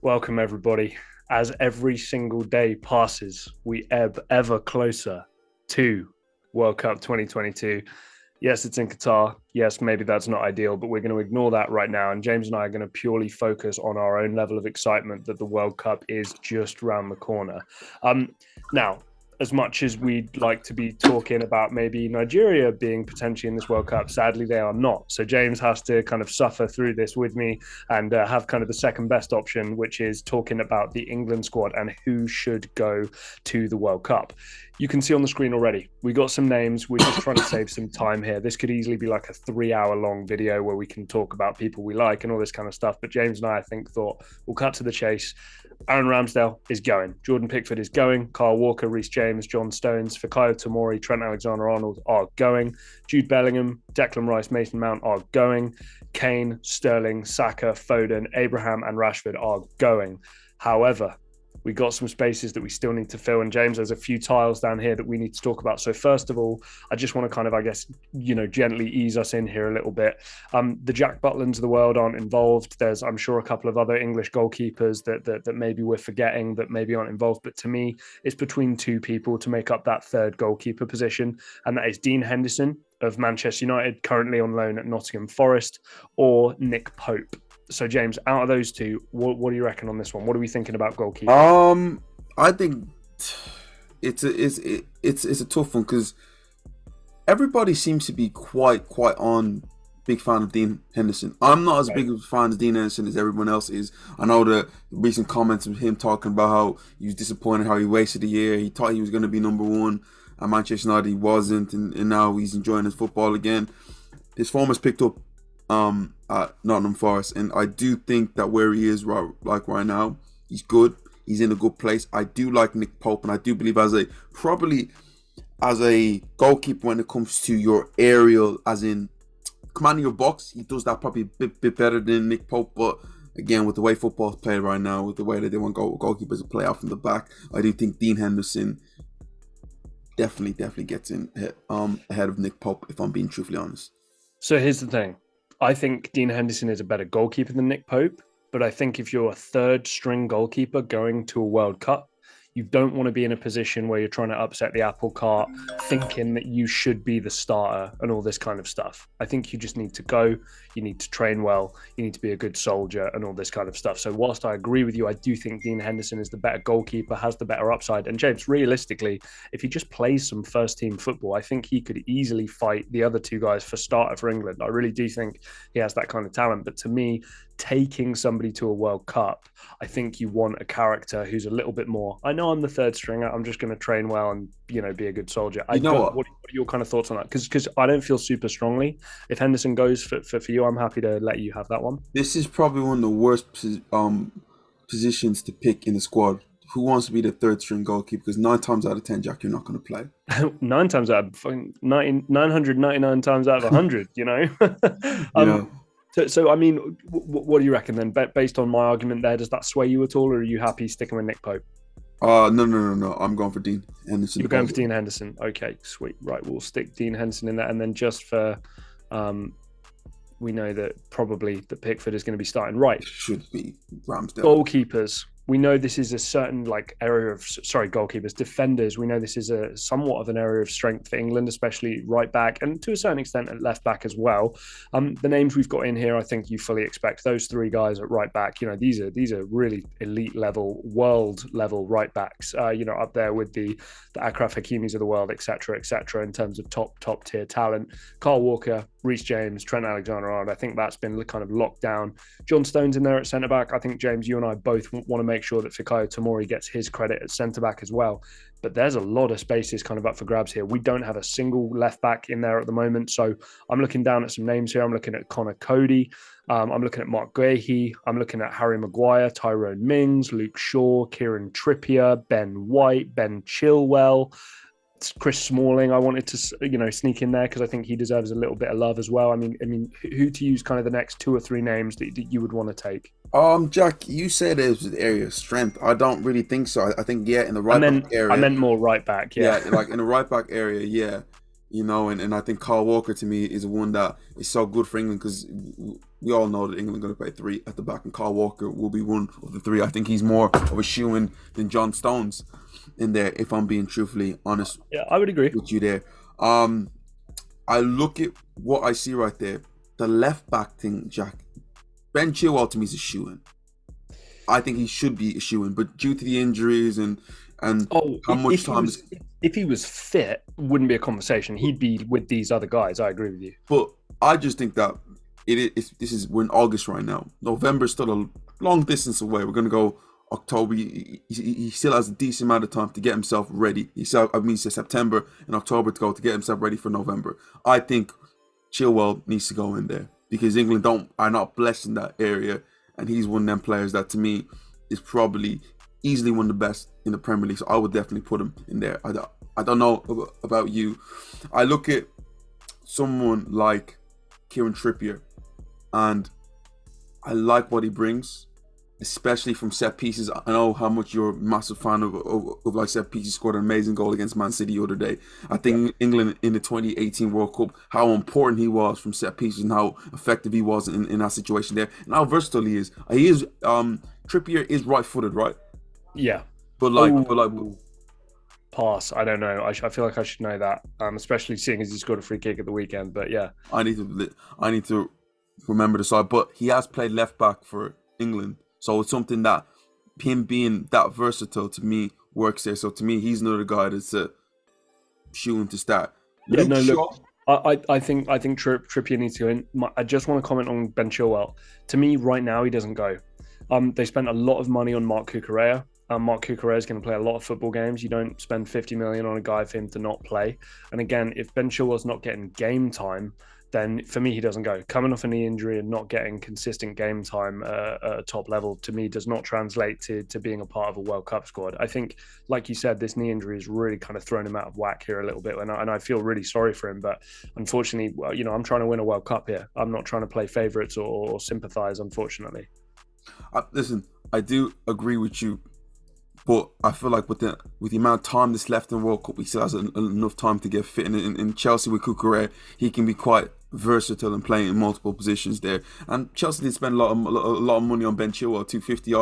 Welcome, everybody. As every single day passes, we ebb ever closer to World Cup 2022. Yes, it's in Qatar. Yes, maybe that's not ideal, but we're going to ignore that right now. And James and I are going to purely focus on our own level of excitement that the World Cup is just round the corner. Now, as much as we'd like to be talking about maybe Nigeria being potentially in this World Cup, sadly they are not. So James has to kind of suffer through this with me and have kind of the second best option, which is talking about the England squad and who should go to the World Cup. You can see on the screen already, we got some names. We're just trying to save some time here. This could easily be like a 3-hour long video where we can talk about people we like and all this kind of stuff. But James and I think, thought we'll cut to the chase. Aaron Ramsdale is going. Jordan Pickford is going. Kyle Walker, Reece James, John Stones, Fikayo Tomori, Trent Alexander-Arnold are going. Jude Bellingham, Declan Rice, Mason Mount are going. Kane, Sterling, Saka, Foden, Abraham and Rashford are going. However, we got some spaces that we still need to fill. And James, there's a few tiles down here that we need to talk about. So first of all, I just want to kind of, I guess, gently ease us in here a little bit. The Jack Butlins of the world aren't involved. There's, I'm sure, a couple of other English goalkeepers that maybe we're forgetting that maybe aren't involved. But to me, it's between two people to make up that third goalkeeper position. And that is Dean Henderson of Manchester United, currently on loan at Nottingham Forest, or Nick Pope. So, James, out of those two, what do you reckon on this one? What are we thinking about goalkeeper? I think it's a tough one because everybody seems to be quite on big fan of Dean Henderson. I'm not as big of a fan of Dean Henderson as everyone else is. I know the recent comments of him talking about how he was disappointed, how he wasted a year. He thought he was going to be number one at Manchester United. He wasn't, and now he's enjoying his football again. His form has picked up at Nottingham Forest, and I do think that where he is right now, he's good. He's in a good place. I do like Nick Pope, and I do believe as a goalkeeper when it comes to your aerial, as in commanding your box, he does that probably a bit better than Nick Pope. But again, with the way football is played right now, with the way that they want goalkeepers to play out from the back, I do think Dean Henderson definitely gets in ahead of Nick Pope, if I'm being truthfully honest. So here's the thing. I think Dean Henderson is a better goalkeeper than Nick Pope, but I think if you're a third string goalkeeper going to a World Cup, you don't want to be in a position where you're trying to upset the apple cart, thinking that you should be the starter and all this kind of stuff. I think you just need to go, you need to train well, you need to be a good soldier and all this kind of stuff. So whilst I agree with you, I do think Dean Henderson is the better goalkeeper, has the better upside. And James, realistically, if he just plays some first team football, I think he could easily fight the other two guys for starter for England. I really do think he has that kind of talent. But to me, taking somebody to a World Cup, I think you want a character who's a little bit more, I know I'm the third stringer, I'm just going to train well and, be a good soldier. What are your kind of thoughts on that? Because I don't feel super strongly. If Henderson goes for you, I'm happy to let you have that one. This is probably one of the worst positions to pick in the squad. Who wants to be the third string goalkeeper? Because 9 times out of 10, Jack, you're not going to play. 9 times out of 999 times out of 100, Yeah. So, I mean, what do you reckon then? Based on my argument there, does that sway you at all, or are you happy sticking with Nick Pope? No. I'm going for Dean Henderson. You're going for Dean Henderson. Okay, sweet. Right, we'll stick Dean Henderson in there, and then just for, we know that probably that Pickford is going to be starting. Right, should be Ramsdale. Goalkeepers. We know this is a certain area of, goalkeepers, defenders. We know this is a somewhat of an area of strength for England, especially right back and to a certain extent at left back as well. The names we've got in here, I think you fully expect those 3 guys at right back. These are really elite level, world level right backs. Up there with the Achraf Hakimis of the world, etc., in terms of top tier talent. Kyle Walker, Reece James, Trent Alexander-Arnold. I think that's been kind of locked down. John Stones in there at centre back. I think, James, you and I both want to make sure that Fikayo Tomori gets his credit at centre back as well. But there's a lot of spaces kind of up for grabs here. We don't have a single left back in there at the moment. So I'm looking down at some names here. I'm looking at Coady. I'm looking at Mark Guehi. I'm looking at Harry Maguire, Tyrone Mings, Luke Shaw, Kieran Trippier, Ben White, Ben Chilwell. Chris Smalling, I wanted to sneak in there because I think he deserves a little bit of love as well. I mean, who to use kind of the next 2 or 3 names that you would want to take? Jack, you said it was an area of strength. I don't really think so. I think in the right back area. I meant more right back. Yeah, like in the right back area. Yeah, you know, and I think Kyle Walker to me is one that is so good for England because we all know that England are going to play three at the back, and Kyle Walker will be one of the three. I think he's more of a shoe-in than John Stones in there, if I'm being truthfully honest Yeah, I would agree. with you there. I look at what I see right there. The left back thing, Jack. Ben Chilwell to me is a shoe-in. I think he should be a shoe-in, but due to the injuries and Oh, how much time is. if he was fit, wouldn't be a conversation. He'd be with these other guys. I agree with you. But I just think that we're in August right now. November's still a long distance away. We're gonna go October. He still has a decent amount of time to get himself ready. He said September and October to go to get himself ready for November. I think Chilwell needs to go in there because England are not blessed in that area, and he's one of them players that to me is probably easily one of the best in the Premier League. So I would definitely put him in there. I don't know about you. I look at someone like Kieran Trippier, and I like what he brings, especially from set pieces. I know how much you're a massive fan of like set pieces. He scored an amazing goal against Man City the other day. I think England in the 2018 World Cup, how important he was from set pieces and how effective he was in that situation there, and how versatile he is. Trippier is right-footed, right? Yeah. But like, pass. I don't know. I feel like I should know that, especially seeing as he scored a free kick at the weekend. But yeah, I need to remember the side. But he has played left back for England, so it's something that him being that versatile to me works there. So to me, he's another guy that's shooting to start. Yeah, no, look, I think Trippier needs to go in. I just want to comment on Ben Chilwell. To me, right now, he doesn't go. They spent a lot of money on Mark Cucurella. Mark Cucurella is going to play a lot of football games. You don't spend 50 million on a guy for him to not play. And again, if Ben Chilwell's not getting game time, then for me, he doesn't go. Coming off a knee injury and not getting consistent game time at a top level, to me, does not translate to being a part of a World Cup squad. I think, like you said, this knee injury has really kind of thrown him out of whack here a little bit, and I feel really sorry for him. But unfortunately, I'm trying to win a World Cup here. I'm not trying to play favourites or sympathise, unfortunately. Listen, I do agree with you. But I feel like with the amount of time that's left in the World Cup, he still has enough time to get fit. And in Chelsea with Cucurella, he can be quite versatile and playing in multiple positions there. And Chelsea did spend a lot of money on Ben Chilwell, 50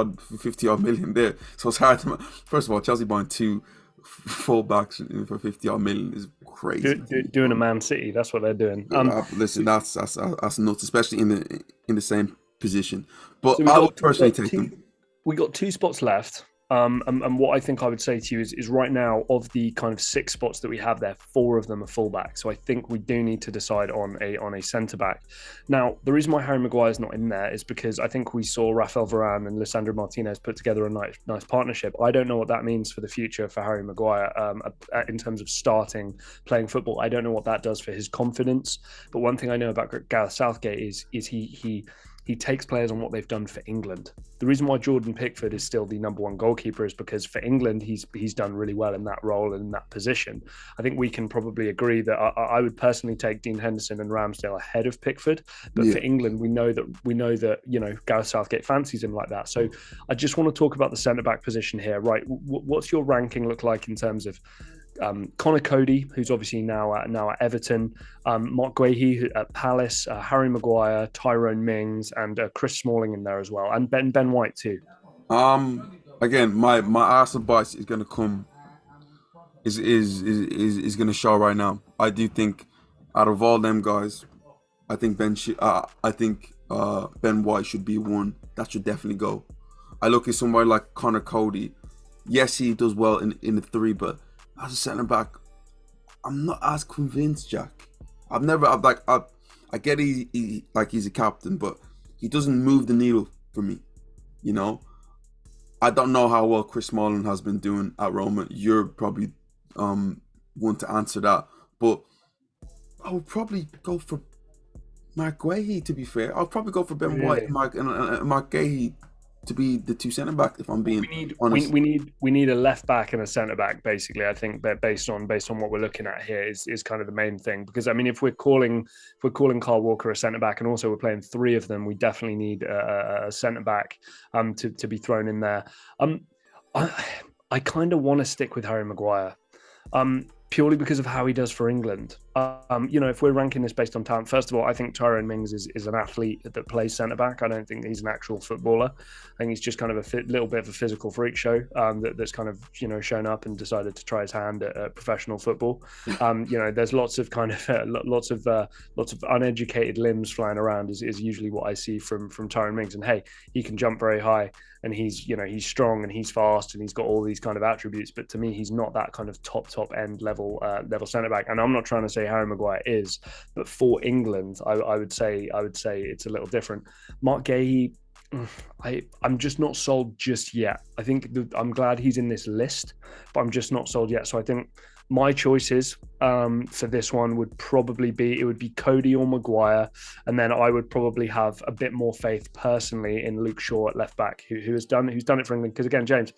odd million there. So it's hard to. First of all, Chelsea buying two fullbacks for 50 odd million is crazy. Doing a Man City, that's what they're doing. Listen, that's nuts, especially in the same position. But so I would personally take them. We got 2 spots left. And what I think I would say to you is right now, of the kind of 6 spots that we have there, 4 of them are fullback. So I think we do need to decide on a centre back. Now, the reason why Harry Maguire is not in there is because I think we saw Rafael Varane and Lisandro Martinez put together a nice partnership. I don't know what that means for the future for Harry Maguire in terms of playing football. I don't know what that does for his confidence. But one thing I know about Gareth Southgate is he takes players on what they've done for England. The reason why Jordan Pickford is still the number 1 goalkeeper is because for England, he's done really well in that role and in that position. I think we can probably agree that I would personally take Dean Henderson and Ramsdale ahead of Pickford. But for England, we know that Gareth Southgate fancies him like that. So I just want to talk about the centre-back position here. Right, what's your ranking look like in terms of Connor Coady, who's obviously now at Everton, Mark Guehi at Palace, Harry Maguire, Tyrone Mings, and Chris Smalling in there as well, and Ben White too. Again, my Arsenal bias is going to come is going to show right now. I do think out of all them guys, I think Ben White should be one that should definitely go. I look at somebody like Connor Coady. Yes, he does well in the 3, but as a centre back, I'm not as convinced, Jack. I get he's a captain, but he doesn't move the needle for me. You know, I don't know how well Chris Smalling has been doing at Roma. You're probably one to answer that, but I would probably go for Mark Guehi. To be fair, I'll probably go for Ben White and Mark Guehi to be the 2 centre back. If I'm being honest, we need a left back and a centre back. Basically, I think that based on what we're looking at here is kind of the main thing. Because I mean, if we're calling Kyle Walker a centre back, and also we're playing 3 of them, we definitely need a centre back to be thrown in there. I kind of want to stick with Harry Maguire. Purely because of how he does for England. If we're ranking this based on talent, first of all, I think Tyrone Mings is an athlete that plays centre back. I don't think he's an actual footballer. I think he's just kind of a little bit of a physical freak show that's kind of shown up and decided to try his hand at professional football. There's lots of kind of lots of uneducated limbs flying around is usually what I see from Tyrone Mings. And hey, he can jump very high, and he's strong and he's fast and he's got all these kind of attributes. But to me, he's not that kind of top end level centre back. And I'm not trying to say Harry Maguire is, but for England, I would say it's a little different. Mark Gahey, I'm just not sold just yet. I think I'm glad he's in this list, but I'm just not sold yet. So I think my choices for this one would probably be Coady or Maguire, and then I would probably have a bit more faith personally in Luke Shaw at left back, who's done it for England. Because again, James,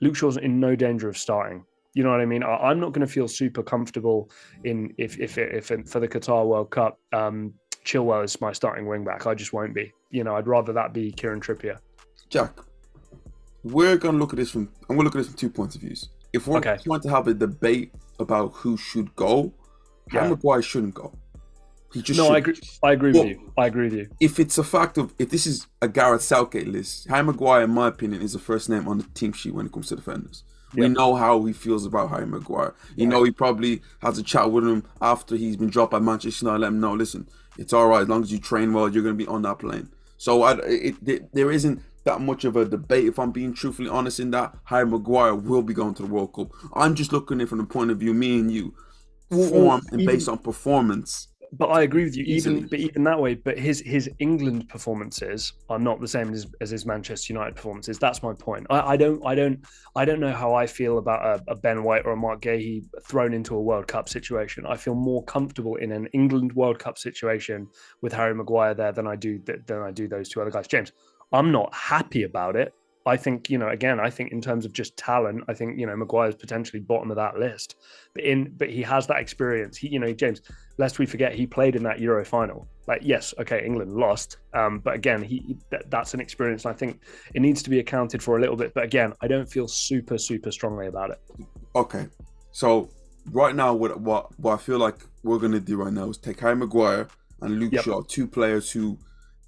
Luke Shaw's in no danger of starting. You know what I mean? I'm not going to feel super comfortable if for the Qatar World Cup, Chilwell is my starting wing back. I just won't be. I'd rather that be Kieran Trippier. Jack, I'm going to look at this from 2 points of views. If we're trying to have a debate about who should go, Harry Maguire shouldn't go. He just shouldn't. I agree with you. If it's a fact of, if this is a Gareth Southgate list, Harry Maguire, in my opinion, is the first name on the team sheet when it comes to defenders. We know how he feels about Harry Maguire. You know, he probably has a chat with him after he's been dropped by Manchester United. Let him know, listen, it's all right. As long as you train well, you're going to be on that plane. So there isn't that much of a debate, if I'm being truthfully honest, in that Harry Maguire will be going to the World Cup. I'm just looking at it from the point of view, me and you, form and based on performance. But I agree with you, even that way. But his England performances are not the same as his Manchester United performances. That's my point. I don't know how I feel about a Ben White or a Mark Gahey thrown into a World Cup situation. I feel more comfortable in an England World Cup situation with Harry Maguire there than I do those two other guys. James, I'm not happy about it. I think, I think in terms of just talent, I think, Maguire's potentially bottom of that list. But he has that experience. James, lest we forget, he played in that Euro final. Like, yes, okay, England lost. But again, that's an experience. And I think it needs to be accounted for a little bit. But again, I don't feel super, super strongly about it. Okay. So right now, what I feel like we're going to do right now is take Harry Maguire and Luke Shaw, two players who,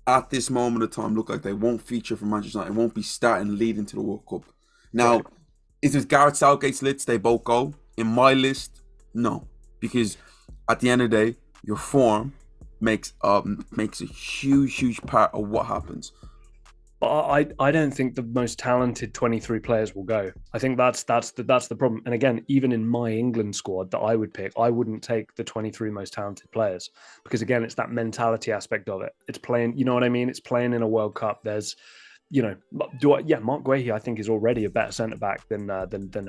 at this moment of time, look like they won't feature for Manchester United, won't be starting leading to the World Cup. Now, is this Gareth Southgate's list? They both go. In my list, no. Because at the end of the day, your form makes a huge part of what happens. But I don't think the most talented 23 players will go. I think that's the problem. And again, even in my England squad that I would pick, I wouldn't take the 23 most talented players, because again, it's that mentality aspect of it. It's playing, you know what I mean? It's playing in a World Cup. There's, Mark Guehi, I think, is already a better centre back than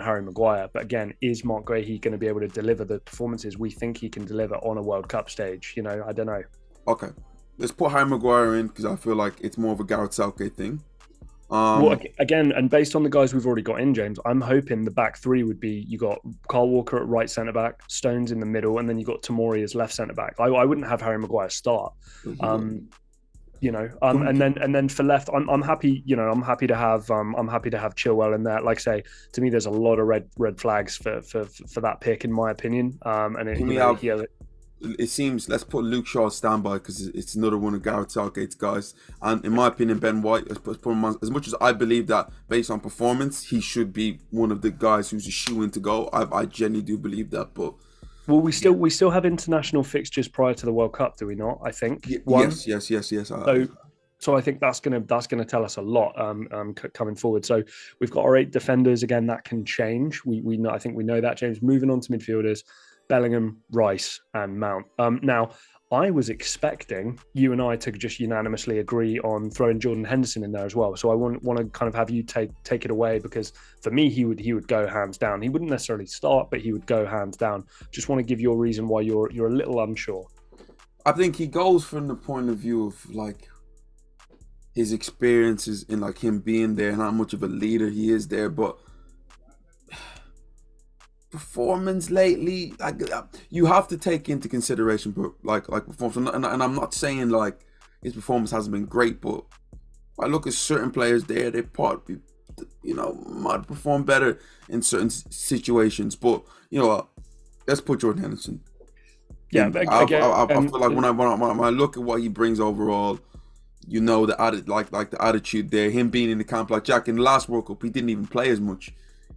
Harry Maguire. But again, is Mark Guehi going to be able to deliver the performances we think he can deliver on a World Cup stage? I don't know. Okay. Let's put Harry Maguire in, because I feel like it's more of a Gareth Southgate thing. Again, and based on the guys we've already got in, James, I'm hoping the back three would be, you got Carl Walker at right centre back, Stones in the middle, and then you got Tomori as left centre back. I wouldn't have Harry Maguire start. And then for left, I'm happy. I'm happy to have Chilwell in there. Like I say, to me, there's a lot of red flags for that pick, in my opinion. It seems, let's put Luke Shaw standby, because it's another one of Gareth Southgate's guys. And in my opinion, Ben White, let's put him on, as much as I believe that based on performance, he should be one of the guys who's a shoe-in to go. I genuinely do believe that. But we still have international fixtures prior to the World Cup, do we not? I think. Yes. So I think that's gonna tell us a lot coming forward. So we've got our 8 defenders. Again, that can change. We know, I think we know that, James. Moving on to midfielders: Bellingham, Rice, and Mount. Now, I was expecting you and I to just unanimously agree on throwing Jordan Henderson in there as well. So I want to kind of have you take it away, because for me, he would go hands down. He wouldn't necessarily start, but he would go hands down. Just want to give you a reason why you're a little unsure. I think he goes from the point of view of like his experiences in like him being there and how much of a leader he is there, but performance lately, like, you have to take into consideration, but like performance, and I'm not saying like his performance hasn't been great, but I look at certain players there, they probably, might perform better in certain situations. But you know what, let's put Jordan Henderson. Yeah, And but I again, feel like when I look at what he brings overall, you know, the like the attitude there, him being in the camp, like Jack in the last World Cup, he didn't even play as much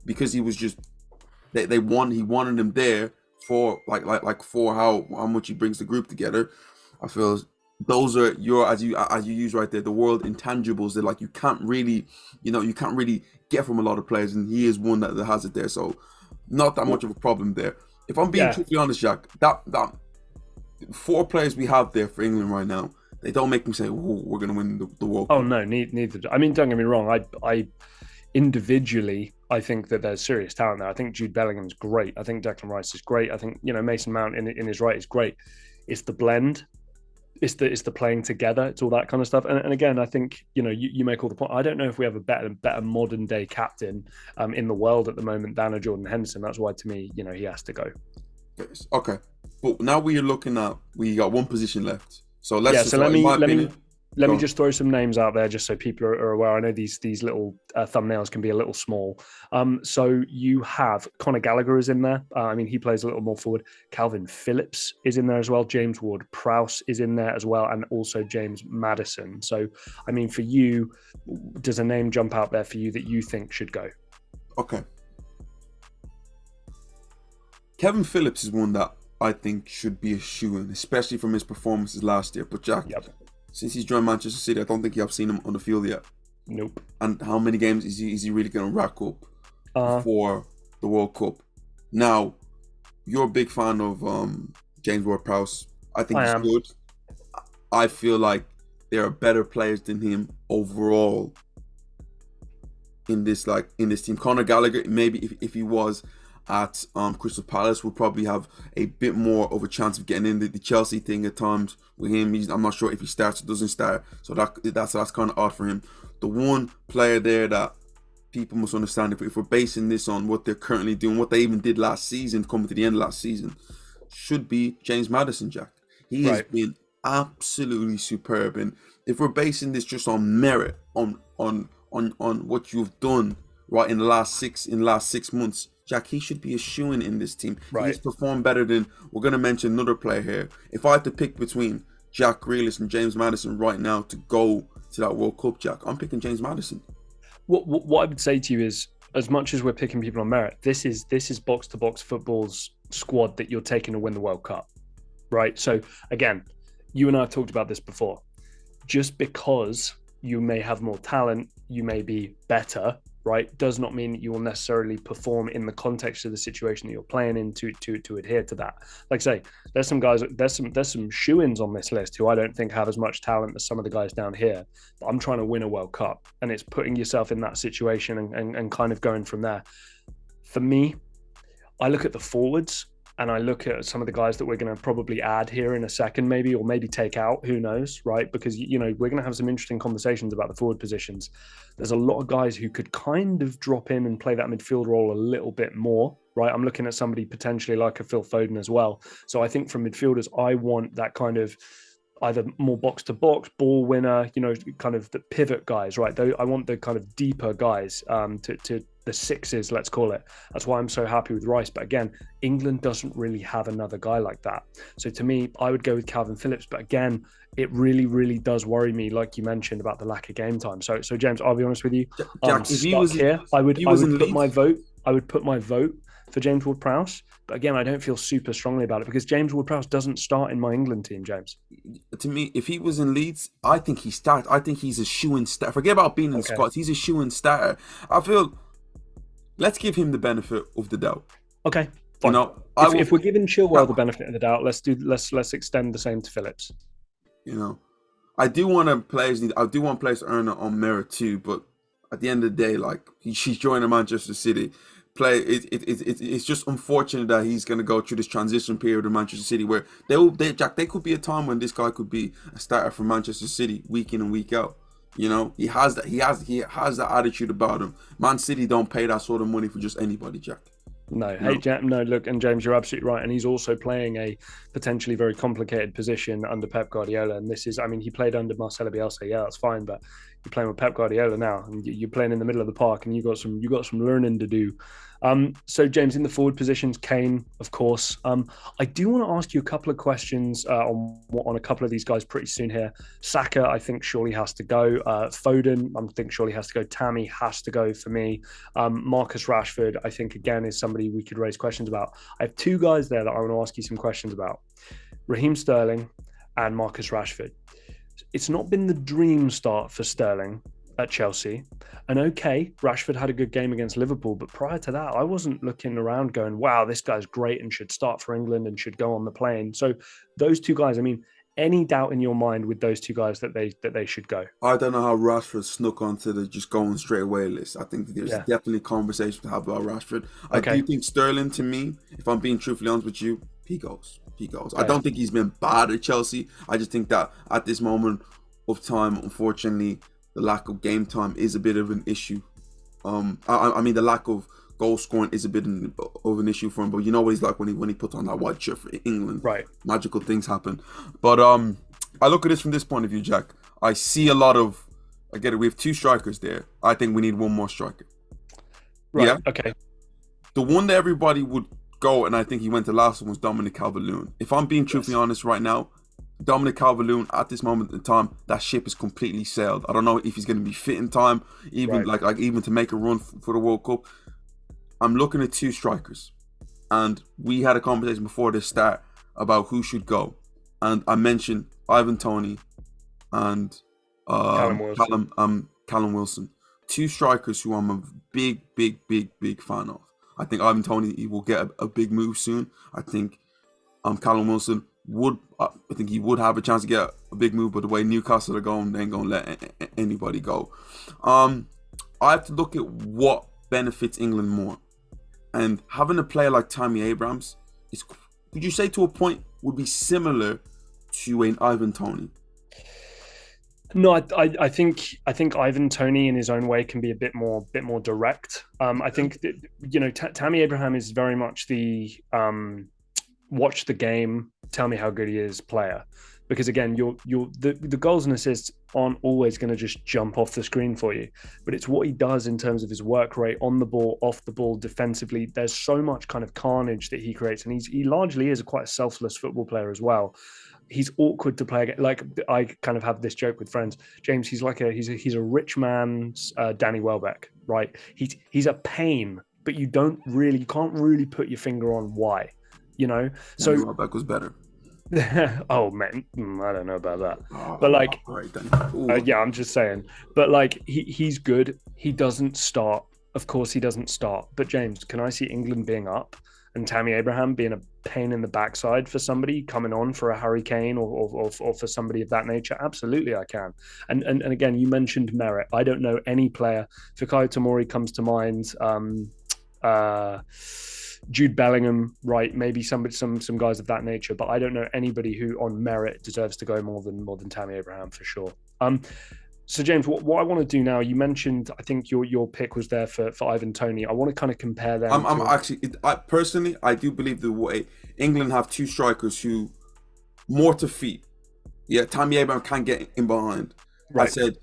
because he was just he wanted him there for for how much he brings the group together. I feel those are your as you use right there, the world intangibles that like you can't really get from a lot of players, and he is one that has it there. So not that much of a problem there. If I'm being yeah. truthfully honest, Jack, that four players we have there for England right now, they don't make me say, "Oh, we're going to win the World Oh Cup." no, neither. I mean, don't get me wrong. I individually, I think that there's serious talent there. I think Jude Bellingham's great. I think Declan Rice is great. I think Mason Mount in his right is great. It's the blend. It's the playing together. It's all that kind of stuff. And again, I think you make all the point. I don't know if we have a better modern day captain in the world at the moment than a Jordan Henderson. That's why to me, he has to go. Yes. Okay, but now we are looking at we got one position left. So let's Yeah. just, So let in me my let me opinion, let go me on. just throw some names out there just so people are aware. I know these little thumbnails can be a little small. So you have Conor Gallagher is in there. I mean, he plays a little more forward. Calvin Phillips is in there as well. James Ward-Prowse is in there as well, and also James Maddison. So, I mean, for you, does a name jump out there for you that you think should go? Okay, Kevin Phillips is one that I think should be a shoo-in, especially from his performances last year. But Jack, Yep. since he's joined Manchester City, I don't think I've seen him on the field yet. Nope. And how many games is he really going to rack up Uh, before the World Cup? Now, you're a big fan of James Ward-Prowse. I think I he's am. good. I feel like there are better players than him overall in this team. Conor Gallagher, maybe if he was at Crystal Palace, would probably have a bit more of a chance of getting in the Chelsea thing at times with him. I'm not sure if he starts or doesn't start, so that's kind of odd for him. The one player there that people must understand, if we're basing this on what they're currently doing, what they even did last season, coming to the end of last season, should be James Maddison, Jack. He has Right. been absolutely superb, and if we're basing this just on merit, on what you've done right in the last 6 months, Jack, he should be a shoo-in in this team. He has Right. performed better than, we're going to mention another player here. If I had to pick between Jack Grealish and James Maddison right now to go to that World Cup, Jack, I'm picking James Maddison. What I would say to you is, as much as we're picking people on merit, this is box to box football's squad that you're taking to win the World Cup, right? So again, you and I have talked about this before. Just because you may have more talent, you may be better, right? Does not mean that you will necessarily perform in the context of the situation that you're playing in to adhere to that. Like I say, there's some guys, there's some shoo-ins on this list who I don't think have as much talent as some of the guys down here. But I'm trying to win a World Cup, and it's putting yourself in that situation and kind of going from there. For me, I look at the forwards and I look at some of the guys that we're going to probably add here in a second, maybe, or maybe take out, who knows, right? Because, we're going to have some interesting conversations about the forward positions. There's a lot of guys who could kind of drop in and play that midfield role a little bit more, right? I'm looking at somebody potentially like a Phil Foden as well. So I think from midfielders, I want that kind of either more box to box, ball winner, kind of the pivot guys, right? I want the kind of deeper guys to the sixes, let's call it. That's why I'm so happy with Rice. But again, England doesn't really have another guy like that. So to me, I would go with Calvin Phillips. But again, it really, really does worry me, like you mentioned, about the lack of game time. So James, I'll be honest with you. Jack, if he was here. I would in put my Leeds, vote. I would put my vote for James Ward-Prowse. But again, I don't feel super strongly about it because James Ward-Prowse doesn't start in my England team, James. to me, if he was in Leeds, I think he starts. I think he's a shoo-in starter. Forget about being in the squad. He's a shoo-in starter. I feel. Let's give him the benefit of the doubt. Okay, fine. If we're giving Chilwell the benefit of the doubt, let's extend the same to Phillips. I do want players to earn it on merit too, but at the end of the day, like she's joining Manchester City. It's just unfortunate that he's going to go through this transition period in Manchester City where there could be a time when this guy could be a starter for Manchester City week in and week out. He has that attitude about him. Man City don't pay that sort of money for just anybody, Jack. No, look, and James, you're absolutely right. And he's also playing a potentially very complicated position under Pep Guardiola. And this is, he played under Marcelo Bielsa. Yeah, that's fine. But, you're playing with Pep Guardiola now, and you're playing in the middle of the park, and you got some learning to do. So James, in the forward positions, Kane, of course. I do want to ask you a couple of questions on a couple of these guys pretty soon here. Saka, I think surely has to go. Foden, I think surely has to go. Tammy has to go for me. Marcus Rashford, I think again is somebody we could raise questions about. I have two guys there that I want to ask you some questions about: Raheem Sterling and Marcus Rashford. It's not been the dream start for Sterling at Chelsea. And okay, Rashford had a good game against Liverpool, but prior to that, I wasn't looking around going, wow, this guy's great and should start for England and should go on the plane. So those two guys, I mean, any doubt in your mind with those two guys that they should go? I don't know how Rashford snuck onto the just going straight away list. I think there's definitely a conversation to have about Rashford. I do think Sterling, to me, if I'm being truthfully honest with you, he goes. I don't think he's been bad at Chelsea. I just think that at this moment of time, unfortunately, the lack of game time is a bit of an issue. I mean, the lack of goal scoring is a bit of an issue for him. But you know what he's like when he puts on that white shirt for England. Right. Magical things happen. But I look at this from this point of view, Jack. I see a lot of. I get it. We have two strikers there. I think we need one more striker. Right. Yeah. Okay. The one that everybody would go, and I think he went to last one, was Dominic Calvert-Lewin. If I'm being truthfully honest right now, Dominic Calvert-Lewin at this moment in time, that ship is completely sailed. I don't know if he's going to be fit in time, even like even to make a run for the World Cup. I'm looking at two strikers, and we had a conversation before the start about who should go, and I mentioned Ivan Toney and Callum Wilson, two strikers who I'm a big fan of. I think Ivan Toney, he will get a big move soon. I think Callum Wilson he would have a chance to get a big move, but the way Newcastle are going, they ain't gonna let anybody go. I have to look at what benefits England more, and having a player like Tammy Abrahams is, would you say to a point, would be similar to an Ivan Toney? No, I think Ivan Toney in his own way can be a bit more direct. I think that, Tammy Abraham is very much the watch the game, tell me how good he is player, because again, the goals and assists aren't always going to just jump off the screen for you, but it's what he does in terms of his work rate on the ball, off the ball, defensively. There's so much kind of carnage that he creates, and he largely is quite a selfless football player as well. He's awkward to play against. Like, I kind of have this joke with friends, James. He's a rich man's Danny Welbeck, right? He's a pain, but you can't really put your finger on why, So Danny Welbeck was better. Oh man, I don't know about that. But like, I'm just saying. But like, he's good. He doesn't start. Of course, he doesn't start. But James, can I see England being up and Tammy Abraham being a pain in the backside for somebody coming on for a Harry Kane or for somebody of that nature? Absolutely, I can. And again, you mentioned merit. I don't know any player. Fikayo Tomori comes to mind. Jude Bellingham, right? Maybe some guys of that nature, but I don't know anybody who on merit deserves to go more than Tammy Abraham for sure. So James, what I want to do now, you mentioned, I think your pick was there for Ivan Toney. I want to kind of compare them. I do believe the way England have two strikers who more to feet. Yeah, Tammy Abraham can get in behind. Right. I said,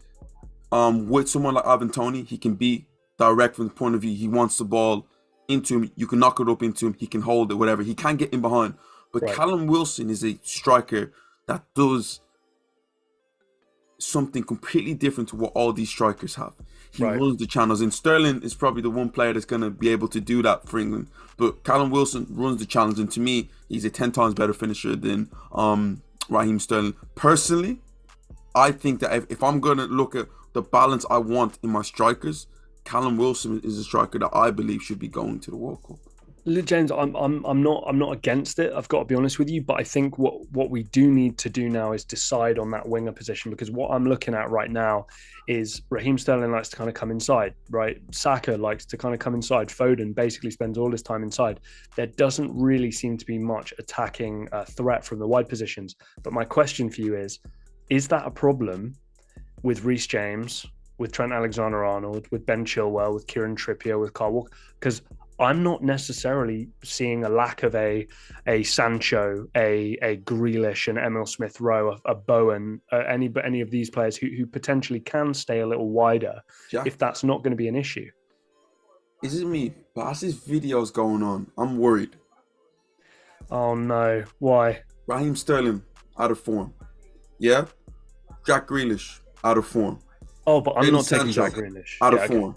with someone like Ivan Toney, he can be direct from the point of view. He wants the ball into him, you can knock it up into him, he can hold it, whatever. He can get in behind. But Callum Wilson is a striker that does something completely different to what all these strikers have. He runs the channels, and Sterling is probably the one player that's going to be able to do that for England. But Callum Wilson runs the channels, and to me, he's a 10 times better finisher than Raheem Sterling. Personally, I think that if I'm going to look at the balance I want in my strikers, Callum Wilson is a striker that I believe should be going to the World Cup. James, I'm not against it. I've got to be honest with you, but I think what we do need to do now is decide on that winger position, because what I'm looking at right now is Raheem Sterling likes to kind of come inside, right? Saka likes to kind of come inside. Foden basically spends all his time inside. There doesn't really seem to be much attacking threat from the wide positions. But my question for you is that a problem with Reece James, with Trent Alexander-Arnold, with Ben Chilwell, with Kieran Trippier, with Kyle Walker? Because I'm not necessarily seeing a lack of a Sancho, a Grealish, an Emil Smith Rowe, a Bowen, any of these players who potentially can stay a little wider Jack, if that's not going to be an issue. is it me? But as this video's going on, I'm worried. Oh no, why? Raheem Sterling out of form. Yeah. Jack Grealish out of form. Oh, but I'm Jadon not taking Sancho Jack Grealish. out Yeah, of okay. form.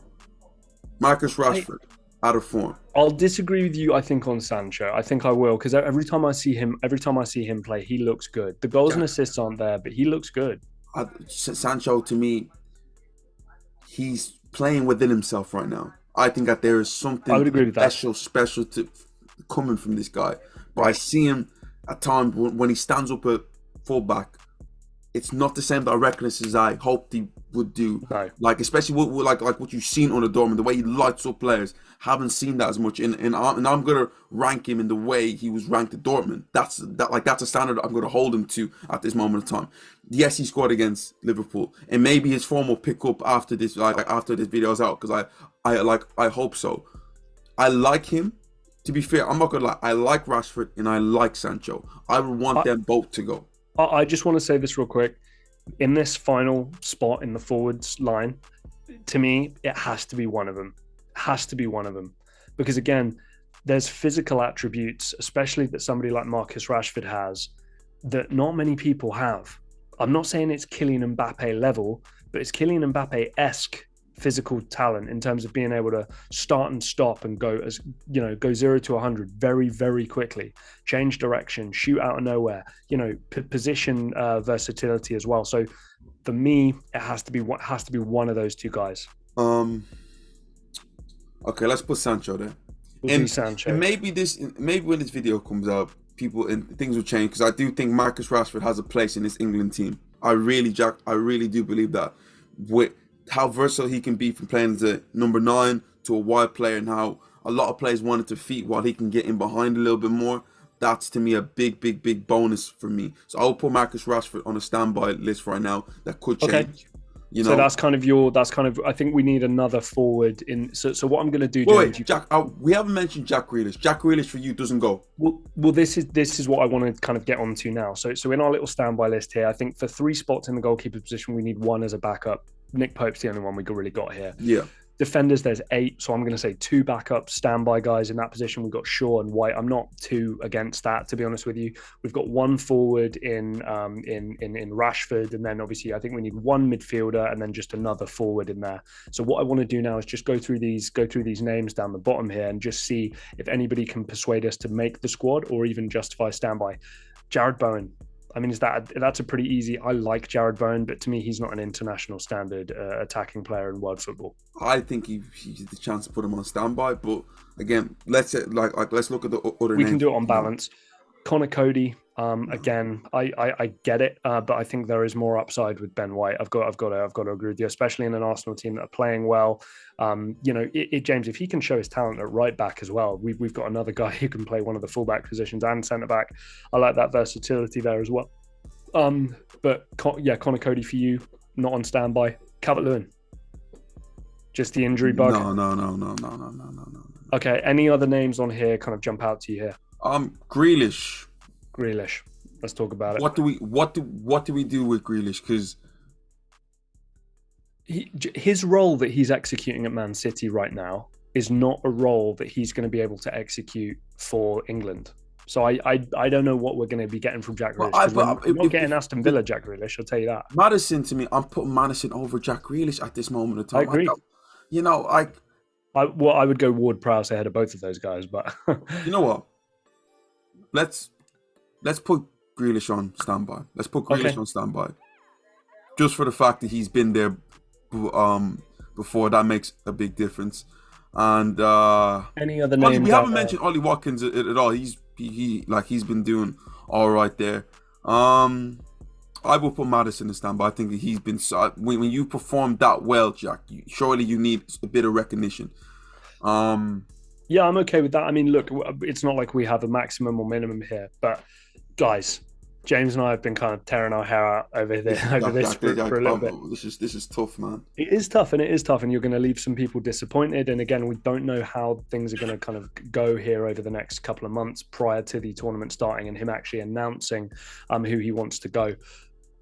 Marcus Rashford out of form. I'll disagree with you. I think on Sancho, I think I will because every time I see him play, he looks good. The goals and assists aren't there, but he looks good. Sancho, to me, he's playing within himself right now. I think that there is something I would agree with that. special coming from this guy. But I see him at times when he stands up at fullback. It's not the same directness as I hoped he would do. No. Like especially like what you've seen on the Dortmund, the way he lights up players. Haven't seen that as much. And I'm gonna rank him in the way he was ranked at Dortmund. That's a standard I'm gonna hold him to at this moment of time. Yes, he scored against Liverpool, and maybe his form will pick up after this after this video's out, because I hope so. I like him. To be fair, I'm not gonna lie. I like Rashford and I like Sancho. I would want them both to go. I just want to say this real quick. In this final spot in the forwards line, to me, it has to be one of them. It has to be one of them. Because again, there's physical attributes, especially that somebody like Marcus Rashford has, that not many people have. I'm not saying it's Kylian Mbappe level, but it's Kylian Mbappe-esque physical talent in terms of being able to start and stop and go 0 to 100 very, very quickly, change direction, shoot out of nowhere, position versatility as well. So for me, it has to be one of those two guys. Okay, let's put Sancho there. We'll do Sancho. And maybe when this video comes out, things will change, because I do think Marcus Rashford has a place in this England team. I really do believe that. With how versatile he can be from playing as a number 9 to a wide player, and how a lot of players wanted to feet while he can get in behind a little bit more. That's to me a big bonus for me. So I'll put Marcus Rashford on a standby list right now. That could change. Okay. So that's kind of I think we need another forward in. So what I'm going to do, James, Jack, we haven't mentioned Jack Grealish. Jack Grealish for you doesn't go. Well, this is what I want to kind of get onto now. So in our little standby list here, I think for 3 spots in the goalkeeper position, we need 1 as a backup. Nick Pope's the only one we really got here. Yeah. Defenders, there's 8, so I'm going to say 2 backup standby guys in that position. We've got Shaw and White. I'm not too against that, to be honest with you. We've got 1 forward in Rashford, and then obviously I think we need 1 midfielder and then just another forward in there. So what I want to do now is just go through these names down the bottom here and just see if anybody can persuade us to make the squad or even justify standby. Jarrod Bowen. I mean, that's a pretty easy. I like Jarrod Bowen, but to me, he's not an international standard attacking player in world football. I think he's the chance to put him on standby, but again, let's look at the other. We can do it on balance. Connor Coady. Again, I get it, but I think there is more upside with Ben White. I've got to agree with you, especially in an Arsenal team that are playing well. James, if he can show his talent at right back as well, we've got another guy who can play one of the fullback positions and centre back. I like that versatility there as well. But Connor Coady for you, not on standby. Calvert-Lewin, just the injury bug. No. Okay, any other names on here kind of jump out to you here? Grealish. Let's talk about it. What do we do with Grealish? Because his role that he's executing at Man City right now is not a role that he's going to be able to execute for England. So I don't know what we're going to be getting from Jack Grealish. We're not getting Aston Villa Jack Grealish, I'll tell you that. Maddison, to me, I'm putting Maddison over Jack Grealish at this moment of time. I agree. I would go Ward-Prowse ahead of both of those guys, but you know what? Let's put Grealish on standby. Let's put Grealish on standby. Just for the fact that he's been there before, that makes a big difference. And any other names? We haven't mentioned Ollie Watkins at all. He's been doing all right there. I will put Maddison in standby. I think that he's been when you perform that well, Jack. Surely you need a bit of recognition. Yeah, I'm okay with that. I mean, look, it's not like we have a maximum or minimum here, but guys, James and I have been kind of tearing our hair out over This this is over this for a little bit. this is tough, man. It is tough, and you're going to leave some people disappointed. And again, we don't know how things are going to kind of go here over the next couple of months prior to the tournament starting and him actually announcing who he wants to go.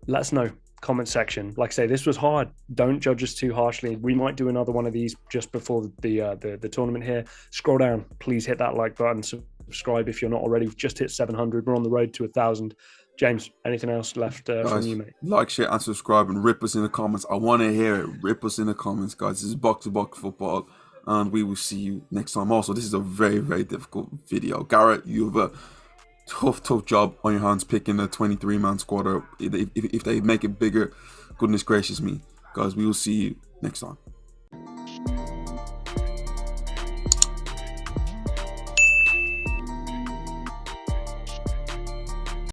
Let us know. Comment section. Like I say, this was hard. Don't judge us too harshly. We might do another one of these just before the tournament here. Scroll down. Please hit that like button. Subscribe if you're not already. We've just hit 700. We're on the road to 1,000. James, anything else left from you, mate? Like, share, and subscribe, and rip us in the comments. I want to hear it. Rip us in the comments, guys. This is Box to Box Football, and we will see you next time. Also, this is a very, very difficult video. Gareth, you have a tough job on your hands picking a 23-man squad. If they make it bigger, goodness gracious me. Guys, we will see you next time.